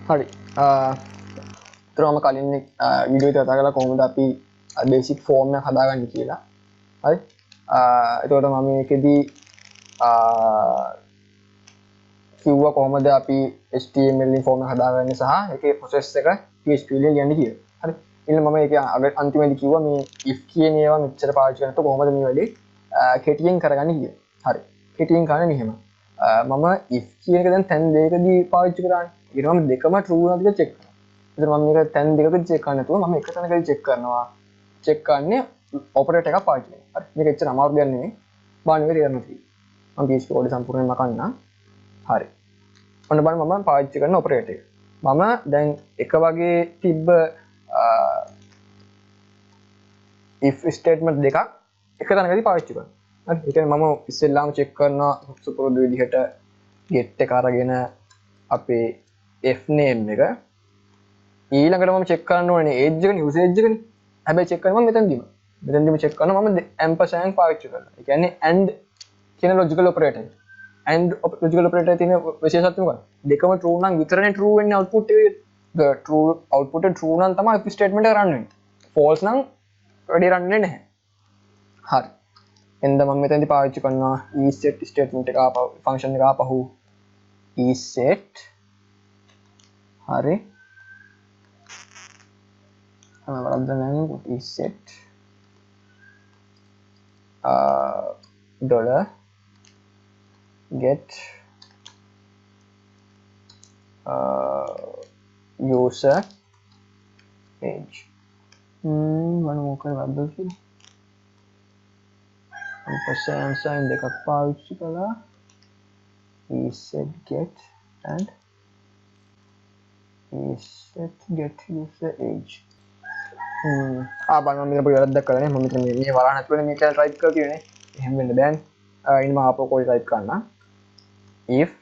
හරි තරම කලින් වීඩියෝ එක කතා කරලා කොහොමද අපි බේසික් ෆෝම් එක හදාගන්නේ කියලා. හරි එතකොට මම මේකෙදී කිව්වා කොහොමද අපි HTML වලින් ෆෝම් එක හදාගන්නේ සහ ඒකේ process එක PHP වලින් ලියන්නේ කියලා. හරි ඊළඟ මම ඒක අන්තිමේදී කිව්වා මේ if කියන ඒවා මෙච්චර පාවිච්චි කරනකොට කොහොමද මේ වැඩේ කෙටියෙන් කරගන්නේ කියලා. හරි කෙටියෙන් කරන්නේ මෙහෙම. මම if කියන එක දැන් තැන් දෙකකදී පාවිච්චි කරානේ. ඊට මම දෙකම true නැද්ද කියලා check කරනවා. ඉතින් මම මේක තැන් දෙකකදී check කරන්නේ නැතුව මම එක තැනකදී check කරනවා. check කරන්නේ operator එකක් පාවිච්චි කරනවා. හරි මේක එච්චර අමාරු දෙයක් නෙමෙයි. බලන්න මේක තේරෙන්න තියෙනවා. මම PHP කෝඩ් සම්පූර්ණයෙන්ම කරන්නම්. හරි. ඔන්න බලන්න මම පාවිච්චි කරන operator එක. මම දැන් එක වගේ තිබ්බ if statement දෙකක් එක තැනකදී පාවිච්චි කරනවා. හරි. ඒ කියන්නේ මම ඉස්සෙල්ලාම check කරනවා සුපුරුදු විදිහට get එක අරගෙන අපේ f name එක ඊළඟට මම check කරන්න ඕනේ age එකනේ usage එකනේ. හැබැයි check කරන්නේ මම මෙතනදීම check කරනවා මම ampersand පාවිච්චි කරනවා. ඒ කියන්නේ and කියන logical operator. and logical operator තියෙන විශේෂත්වය මොකක්ද? දෙකම true නම් විතරනේ true වෙන්නේ output එකේ. the true output එක true නම් තමයි if statement එක run වෙන්නේ. false නම් වැඩි run වෙන්නේ නැහැ. හරි. එඳ මම මෙතනදී පාවිච්චි කරනවා iset statement එක ආපහු function එක ආපහු iset හරි. වරද්ද නැහැ iset dollar get user age මම මොකද වරද්ද කියන්නේ ampersand sign දෙකක් පාවිච්චි කළා iset get and iset get user age බලන්න මේක පොඩි වැරද්දක් කළා නේ මම මෙතන මේ වරහන් ඇතුලේ මේක ටයිප් කරලා තියෙන්නේ එහෙම වෙන්න බෑනේ ඉතින් මම ආපහු කොයි ටයිප් කරන්න if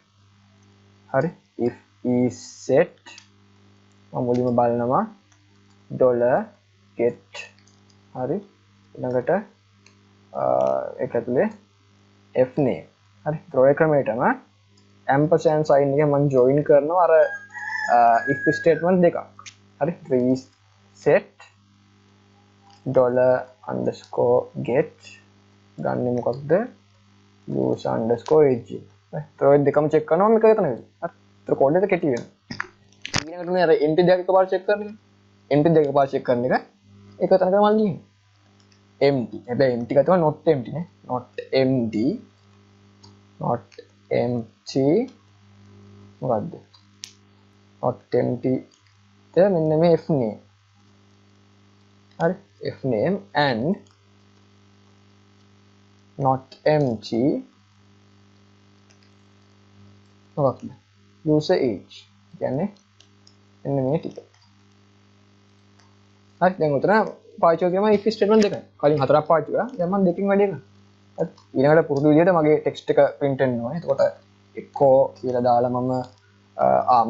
හරි if iset මම මුලින්ම බලනවා dollar get හරි ඊළඟට ඒක ඇතුලේ f name හරි ඒ ක්‍රමයටම ampersand sign එක මම join කරනවා අර if statement දෙකක් හරි reset dollar underscore get ගන්න මොකක්ද user underscore age හරි දෙකම check කරනවා මේක එතනදී හරි ඒතර කෝඩ් එක කෙටි වෙනවා ඊළඟට මේ අර empty දෙක එකපාර check කරන්නේ empty දෙක එකපාර check කරන එක ඒක තනක මම ලියන්නේ empty හැබැයි empty ගත්තම not empty නේ not empty මොකද්ද not empty මෙන්න මේ f name හරි f name and not empty මොකක්ද user age කියන්නේ මෙන්න මේ ටික හරි දැන් උතන පාවිච්චි කරනවා if statement දෙකයි කලින් හතරක් පාවිච්චි කරා දැන් මම දෙකකින් වැඩි කරනවා හරි ඊළඟට පුරුදු විදිහට මගේ ටෙක්ස්ට් එක print වෙන්න ඕනේ එතකොට echo කියලා දාලා මම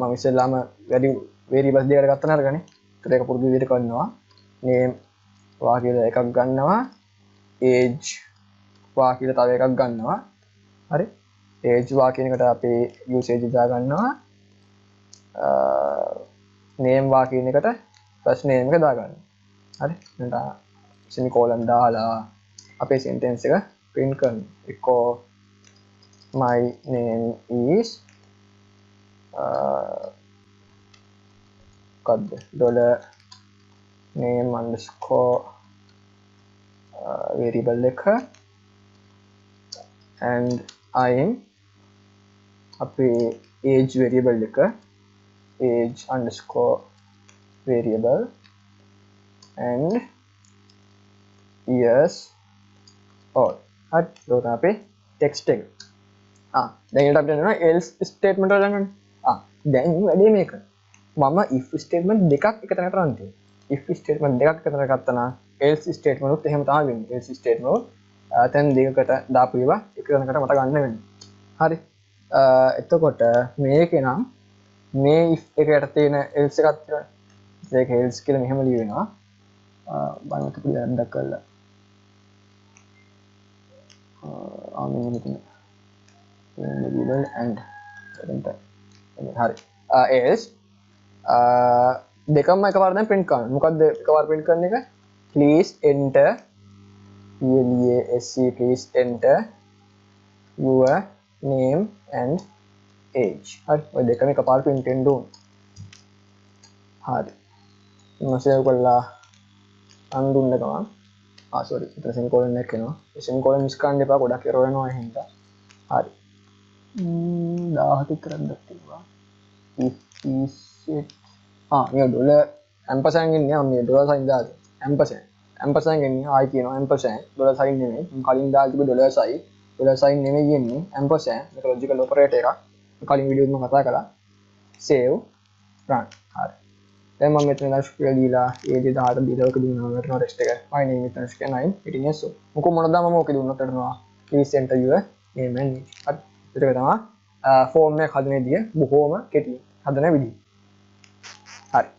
මම ඉස්සෙල්ලාම වැඩි variables දෙකකට ගත්තා නේද ඒතර ඒක පුරුදු විදිහට කරනවා name වා කියලා එකක් ගන්නවා age වා කියලා තව එකක් ගන්නවා හරි age වා කියන එකට අපේ usage දා ගන්නවා name වා කියන එකට first name එක දා ගන්නවා හරි එතන semicolon දාලා අපේ sentence එක print කරනවා echo my name is dollar name underscore variable එක and I'm අපේ age variable එක age underscore variable and years old හරි ඒක අපේ text එක දැන් ඊට අපිට යනවා else statement වල යනවනේ දැන් වැඩේ මේක මම if statement දෙකක් එක තැනකට රන් තියෙනවා if statement දෙකක් එක තැනකට ගත්තා නම් else statement උත් එහෙම තමයි වෙන්නේ else statement උත් තැන් දෙකකට දාපු ඒවා එක තැනකට මට ගන්න වෙන්නේ හරි එතකොට මේකේ නම් මේ if එකට තියෙන else එකක් තියෙනවා ඒක else කියලා මෙහෙම ලියවෙනවා බලන්න පොඩි අරක් කරලා මෙන්න මෙතන variable and හරි else දෙකම එකපාර දැන් print කරන්න. මොකද්ද එකපාර print කරන එක? Please enter please enter your name and age. හරි. ඔය දෙකම එකපාර print වෙන්න ඕන. හරි. මොසෙව කළා අඳුන්න ගමන් sorry මෙතන semicolon එකක් එනවා. ඒ semicolon මිස් කරන්න එපා. ගොඩක් error එනවා ඒ හින්දා. හරි. 17 විතරක් තියෙනවා. if is it මේ ඩොලර් ampersand ඉන්නේ මම මේ ඩොලර් sign දාලා ampersand ඉන්නේ ආයි කියනවා ampersand ඩොලර් sign නෙමෙයි මම කලින් දාලා තිබ්බ ඩොලර් sign නෙමෙයි ඉන්නේ ampersand මේක logical operator එකක් කලින් වීඩියෝ එකේ මම කතා කළා save run හරි දැන් මම මෙතන Dhanushka දීලා age 18 දීලා ඔක දුන්නා වටනවා rest එක my name is Dhanushka 9 18 years old මොකෝ මොනවද මම ඔක දුන්නත් කරනවා please enter your name and age හරි ඒක තමයි ෆෝම් එක හදන විදිය බොහොම කෙටි හදන විදිය හරි